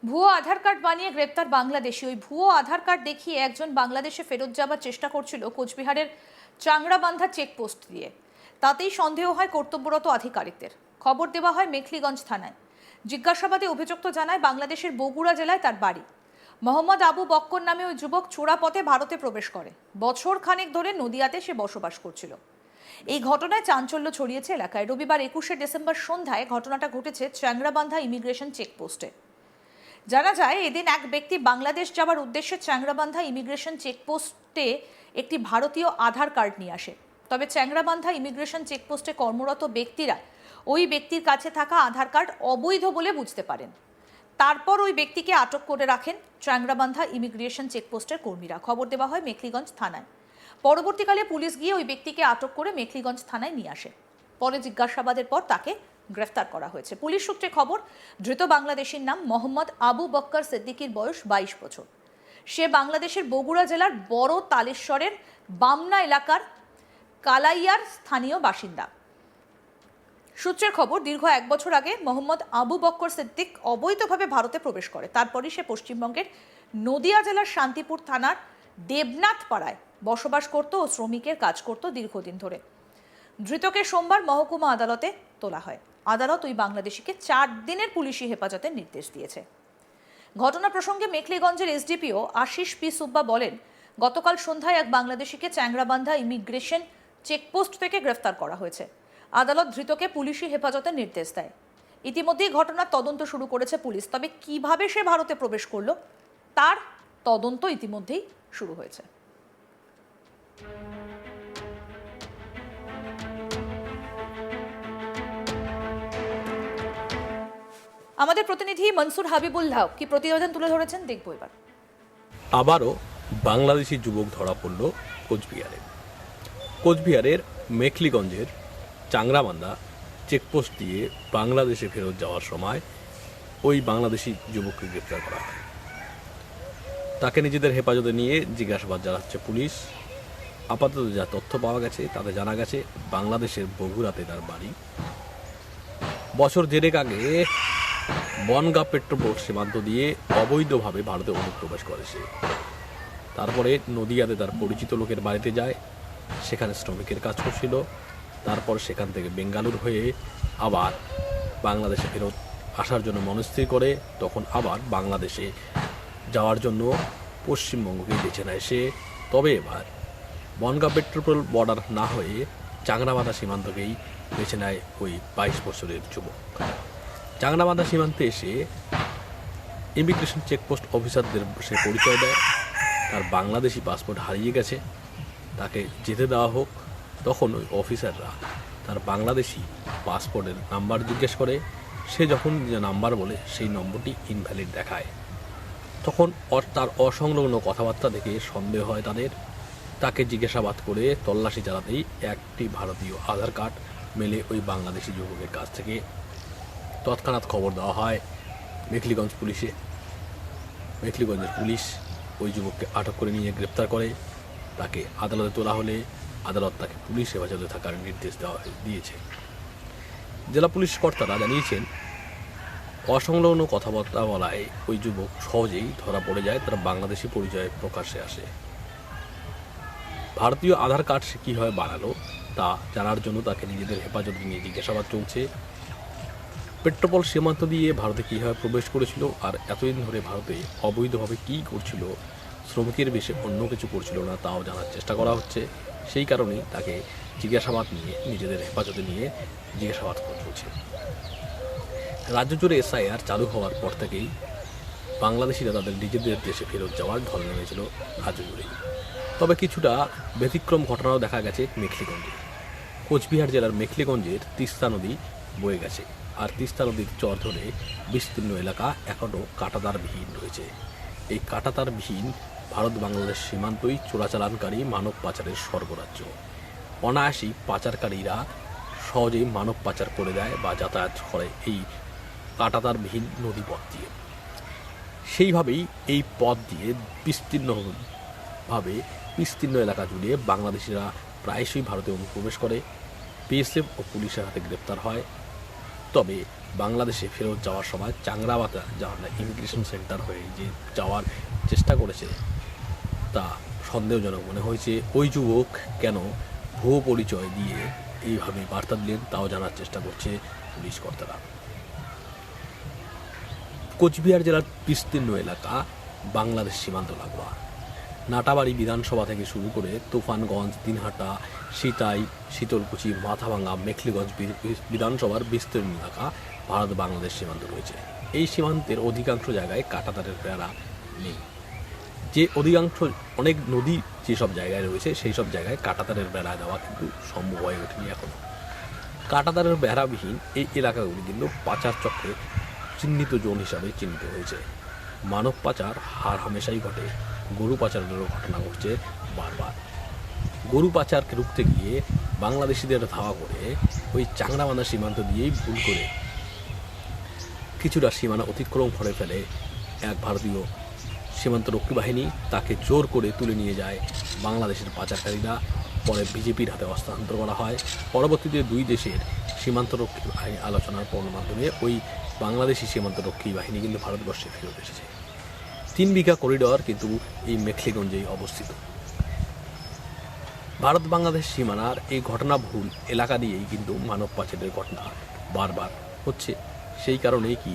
ভুয়ো আধার কার্ড বানিয়ে গ্রেপ্তার বাংলাদেশি। ওই ভুয়ো আধার কার্ড দেখিয়ে একজন বাংলাদেশে ফেরত যাবার চেষ্টা করছিল কোচবিহারের চাংড়াবান্ধা চেকপোস্ট দিয়ে। তাতেই সন্দেহ হয় কর্তব্যরত আধিকারিকদের। খবর দেওয়া হয় মেখলিগঞ্জ থানায়। জিজ্ঞাসাবাদে অভিযুক্ত জানায় বাংলাদেশের বগুড়া জেলায় তার বাড়ি। মোহাম্মদ আবু বক্কর নামে ওই যুবক চোরা পথে ভারতে প্রবেশ করে। বছর খানেক ধরে নদিয়াতে সে বসবাস করছিল। এই ঘটনায় চাঞ্চল্য ছড়িয়েছে এলাকায়। রবিবার 21শে ডিসেম্বর সন্ধ্যায় ঘটনাটা ঘটেছে চাংড়াবান্ধা ইমিগ্রেশন চেকপোস্টে। জানা যায় এদিন এক ব্যক্তি বাংলাদেশ যাওয়ার উদ্দেশ্যে চ্যাংড়াবান্ধা ইমিগ্রেশন চেকপোস্টে একটি ভারতীয় আধার কার্ড নিয়ে আসে। তবে চ্যাংড়াবান্ধা ইমিগ্রেশন চেকপোস্টে কর্মরত ব্যক্তিরা ওই ব্যক্তির কাছে থাকা আধার কার্ড অবৈধ বলে বুঝতে পারেন। তারপর ওই ব্যক্তিকে আটক করে রাখেন চ্যাংড়াবান্ধা ইমিগ্রেশন চেকপোস্টের কর্মীরা। খবর দেওয়া হয় মেখলিগঞ্জ থানায়। পরবর্তীকালে পুলিশ গিয়ে ওই ব্যক্তিকে আটক করে মেখলিগঞ্জ থানায় নিয়ে আসে। পরে জিজ্ঞাসাবাদের পর তাকে গ্রেফতার করা হয়েছে। পুলিশ সূত্রে খবর, ধৃত বাংলাদেশির নাম মোহাম্মদ আবু বক্কর সিদ্দিকীর বয়স 22 বছর। সে বাংলাদেশের বগুড়া জেলার বড় তালেশ্বরের বামনা এলাকার কালাইয়ার স্থানীয় বাসিন্দা। সূত্রের খবর, দীর্ঘ 1 বছর আগে মোহাম্মদ আবু বক্কর সিদ্দিক অবৈধভাবে ভারতে প্রবেশ করে। তারপরই সে পশ্চিমবঙ্গের নদিয়া জেলার শান্তিপুর থানার দেবনাথ পাড়ায় বসবাস করত ও শ্রমিকের কাজ করত দীর্ঘদিন ধরে। ধৃতকে সোমবার মহকুমা আদালতে তোলা হয়। আদালত ওই বাংলাদেশিকে 4 দিনের পুলিশি হেফাজতের নির্দেশ দিয়েছে। ঘটনা প্রসঙ্গে মেখলিগঞ্জের এসডিপিও আশিস পি সুব্বা বলেন, গতকাল সন্ধ্যায় এক বাংলাদেশিকে চ্যাংড়াবান্ধা ইমিগ্রেশন চেকপোস্ট থেকে গ্রেফতার করা হয়েছে। আদালত ধৃতকে পুলিশি হেফাজতের নির্দেশ দেয়। ইতিমধ্যেই ঘটনার তদন্ত শুরু করেছে পুলিশ। তবে কিভাবে সে ভারতে প্রবেশ করলো তার তদন্ত ইতিমধ্যেই শুরু হয়েছে। আমাদের প্রতিনিধি মনসুর হাবিবুল্লাহ কি প্রতিবেদন তুলে ধরেছেন, দেখবো এবার। আবারও বাংলাদেশি যুবক ধরা পড়ল কোচবিহারের মেখলিগঞ্জের চাংড়াবান্ধা চেকপোস্ট দিয়ে বাংলাদেশে ফেরত যাওয়ার সময় ওই বাংলাদেশি যুবককে গ্রেপ্তার করা হয়। তাকে নিজেদের হেফাজতে নিয়ে জিজ্ঞাসাবাদ চালাচ্ছে পুলিশ। আপাতত যা তথ্য পাওয়া গেছে তাতে জানা গেছে বাংলাদেশের বগুড়াতে তার বাড়ি। বছর দেড়েক আগে বনগাঁ পেট্রোপোর্ট সীমান্ত দিয়ে অবৈধভাবে ভারতে অনুপ্রবেশ করে সে। তারপরে নদিয়াতে তার পরিচিত লোকের বাড়িতে যায়, সেখানে শ্রমিকের কাজ করছিল। তারপর সেখান থেকে বেঙ্গালুর হয়ে আবার বাংলাদেশে ফেরত আসার জন্য মনস্থির করে। তখন আবার বাংলাদেশে যাওয়ার জন্য পশ্চিমবঙ্গকেই বেছে নেয় সে। তবে এবার বনগাঁ পেট্রোপোর্ট বর্ডার না হয়ে চাংড়াবান্ধা সীমান্তকেই বেছে নেয় ওই 22 বছরের যুবক। চাংড়াবান্ধা সীমান্তে এসে ইমিগ্রেশন চেকপোস্ট অফিসারদের সে পরিচয় দেয় তার বাংলাদেশি পাসপোর্ট হারিয়ে গেছে, তাকে যেতে দেওয়া হোক। তখন ওই অফিসাররা তার বাংলাদেশি পাসপোর্টের নাম্বার জিজ্ঞেস করে। সে যখন যে নাম্বার বলে সেই নম্বরটি ইনভ্যালিড দেখায়। তখন তার অসংলগ্ন কথাবার্তা দেখে সন্দেহ হয় তাদের। তাকে জিজ্ঞাসাবাদ করে তল্লাশি চালাতেই একটি ভারতীয় আধার কার্ড মেলে ওই বাংলাদেশি যুবকের কাছ থেকে। তৎক্ষণাৎ খবর দেওয়া হয় মেখলিগঞ্জ পুলিশে। মেখলিগঞ্জের পুলিশ ওই যুবককে আটক করে নিয়ে গ্রেপ্তার করে। তাকে আদালতে তোলা হলে আদালত তাকে পুলিশ হেফাজতে থাকার নির্দেশ দিয়েছে। জেলা পুলিশ কর্তারা জানিয়েছেন, অসংলগ্ন কথাবার্তা বলায় ওই যুবক সহজেই ধরা পড়ে যায়, তার বাংলাদেশি পরিচয় প্রকাশ্যে আসে। ভারতীয় আধার কার্ড সে কীভাবে বানালো তা জানার জন্য তাকে নিজেদের হেফাজতে নিয়ে জিজ্ঞাসাবাদ চলছে। পেট্রোপোল সীমান্ত দিয়ে ভারতে কীভাবে প্রবেশ করেছিল আর এতদিন ধরে ভারতে অবৈধভাবে কী করছিল, শ্রমিকের বেশি অন্য কিছু করছিল না তাও জানার চেষ্টা করা হচ্ছে। সেই কারণেই তাকে জিজ্ঞাসাবাদ নিয়ে নিজেদের হেফাজতে নিয়ে জিজ্ঞাসাবাদ চলছে। রাজ্য জুড়ে এসআইআর চালু হওয়ার পর থেকেই বাংলাদেশিরা তাদের নিজেদের দেশে ফেরত যাওয়ার ঢল নেমেছিল রাজ্য জুড়েই। তবে কিছুটা ব্যতিক্রম ঘটনাও দেখা গেছে মেখলিগঞ্জে। কোচবিহার জেলার মেখলিগঞ্জের তিস্তা নদী বয়ে গেছে, আর তিস্তা নদীর চর ধরে বিস্তীর্ণ এলাকা এখনও কাঁটাতারবিহীন রয়েছে। এই কাঁটাতারবিহীন ভারত বাংলাদেশ সীমান্তই চোরাচালানকারী মানব পাচারের স্বর্গরাজ্য। অনায়াসী পাচারকারীরা সহজেই মানব পাচার করে দেয় বা যাতায়াত করে এই কাঁটাতারবিহীন নদীপথ দিয়ে। সেইভাবেই এই পথ দিয়ে বিস্তীর্ণ এলাকা জুড়ে বাংলাদেশিরা প্রায়শই ভারতে অনুপ্রবেশ করে। বিএসএফ ও পুলিশের হাতে গ্রেপ্তার হয়। তবে বাংলাদেশে ফেরত যাওয়ার সময় চাংরাবান্ধা যাওয়ার ইমিগ্রেশন সেন্টার হয়ে যে যাওয়ার চেষ্টা করেছে তা সন্দেহজনক মনে হয়েছে। ওই যুবক কেন ভুয়ো পরিচয় দিয়ে এইভাবে বার্তা দিলেন তাও জানার চেষ্টা করছে পুলিশ কর্তারা। কোচবিহার জেলার বিস্তীর্ণ এলাকা বাংলাদেশ সীমান্ত লাগোয়া। নাটাবাড়ি বিধানসভা থেকে শুরু করে তুফানগঞ্জ, দিনহাটা, সিতাই, শীতলকুচি, মাথাভাঙা, মেখলিগঞ্জ বিধানসভার বিস্তীর্ণ এলাকা ভারত বাংলাদেশ সীমান্ত রয়েছে। এই সীমান্তের অধিকাংশ জায়গায় কাঁটাতারের বেড়া নেই। যে অধিকাংশ অনেক নদী যেসব জায়গায় রয়েছে সেই সব জায়গায় কাঁটাতারের বেড়া দেওয়া কিন্তু সম্ভব হয়ে ওঠেনি এখনো। কাঁটাতারের বেড়াবিহীন এই এলাকাগুলি কিন্তু পাচার চক্রে চিহ্নিত জোন হিসাবে চিহ্নিত হয়েছে। মানব পাচার হার হামেশাই ঘটে, গরু পাচারেরও ঘটনা ঘটছে বারবার। গরু পাচারকে রুখতে গিয়ে বাংলাদেশিদের ধাওয়া করে ওই চাংরাবান্ধা সীমান্ত দিয়েই ভুল করে কিছুটা সীমানা অতিক্রম করে ফেলে এক ভারতীয় সীমান্তরক্ষী বাহিনী। তাকে জোর করে তুলে নিয়ে যায় বাংলাদেশের পাচারকারীরা। পরে বিজেপির হাতে হস্তান্তর করা হয়। পরবর্তীতে দুই দেশের সীমান্তরক্ষী বাহিনী আলোচনার মাধ্যমে ওই বাংলাদেশি সীমান্তরক্ষী বাহিনী কিন্তু ভারতবর্ষে ফেরত এসেছে। 3 বিঘা করিডর কিন্তু এই মেখলিগঞ্জেই অবস্থিত। ভারত বাংলাদেশ সীমানার এই ঘটনাবহুল এলাকা দিয়েই কিন্তু মানব পাচারের ঘটনা বারবার হচ্ছে। সেই কারণেই কি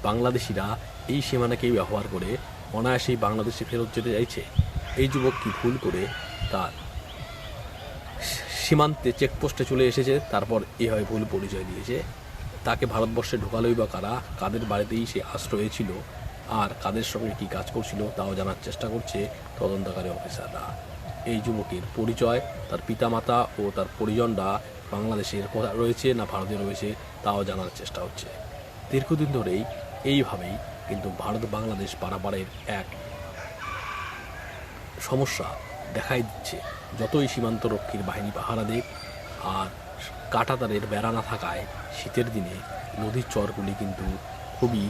বাংলাদেশিরা এই সীমানাকেই ব্যবহার করে অনায়াসেই বাংলাদেশে ফেরত যেতে চাইছে। এই যুবক কি ভুল করে তার সীমান্তে চেকপোস্টে চলে এসেছে, তারপর এভাবে ভুল পরিচয় দিয়েছে। তাকে ভারতবর্ষে ঢোকালোই বা কারা, কাদের বাড়িতেই সে আশ্রয়ে ছিল আর কাদের সঙ্গে কি কাজ করছিল তাও জানার চেষ্টা করছে তদন্তকারী অফিসাররা। এই যুবকের পরিচয়, তার পিতামাতা ও তার পরিজনরা বাংলাদেশের কোথায় রয়েছে না ভারতে রয়েছে তাও জানার চেষ্টা হচ্ছে। দীর্ঘদিন ধরেই এইভাবেই কিন্তু ভারত বাংলাদেশ পারাপারের এক সমস্যা দেখাই দিচ্ছে। যতই সীমান্তরক্ষীর বাহিনী পাহারা দেখ আর কাঁটাতারের বেড়া না থাকায় শীতের দিনে নদীর চরগুলি কিন্তু খুবই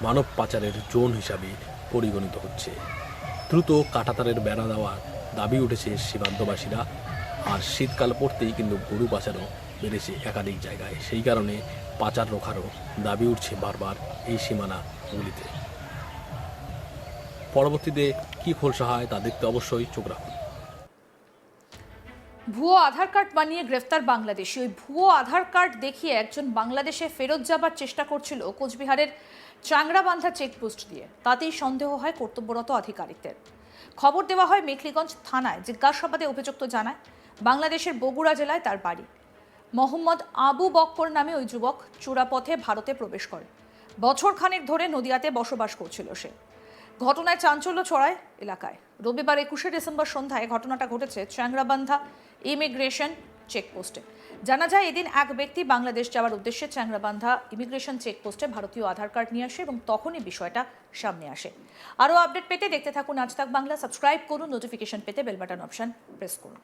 মানব পাচারের জোন হিসাবে পরিগণিত হচ্ছে। দ্রুত কাঁটাতারের বেড়া দেওয়ার দাবি উঠেছে সীমান্তবাসীরা। আর শীতকাল পড়তেই কিন্তু গরু পাচারও বেড়েছে একাধিক জায়গায়। সেই কারণে পাচার রোখারও দাবি উঠছে বারবার এই সীমানাগুলিতে। পরবর্তীতে কী খোলসা হয় তা দেখতে অবশ্যই চোখ রাখুন। ভুয়ো আধার কার্ড বানিয়ে গ্রেফতার বাংলাদেশি। ওই ভুয়ো আধার কার্ড দেখিয়ে একজন বাংলাদেশে ফেরত যাবার চেষ্টা করছিল কোচবিহারের চাংরাবান্ধা চেকপোস্ট দিয়ে। তাতেই সন্দেহ হয় কর্তব্যরত আধিকারিকদের। খবর দেওয়া হয় মেখলিগঞ্জ থানায়। জিজ্ঞাসাবাদে অভিযুক্ত জানায় বাংলাদেশের বগুড়া জেলায় তার বাড়ি। মোহাম্মদ আবু বক্কর নামে ওই যুবক চোরাপথে ভারতে প্রবেশ করে। বছর খানেক ধরে নদিয়াতে বসবাস করছিল সে। ঘটনায় চাঞ্চল্য ছড়ায় এলাকায়। রবিবার 21শে ডিসেম্বর সন্ধ্যায় ঘটনাটা ঘটেছে চাংরাবান্ধা ইমিগ্রেশন চেকপোস্টে। জানা যায় এদিন এক ব্যক্তি বাংলাদেশ যাওয়ার উদ্দেশ্যে চাংরাবান্ধা ইমিগ্রেশন চেকপোস্টে ভারতীয় আধার কার্ড নিয়ে আসে এবং তখনই বিষয়টা সামনে আসে। আরও আপডেট পেতে দেখতে থাকুন আজ তাক বাংলা। সাবস্ক্রাইব করুন, নোটিফিকেশন পেতে বেল বাটন অপশন প্রেস করুন।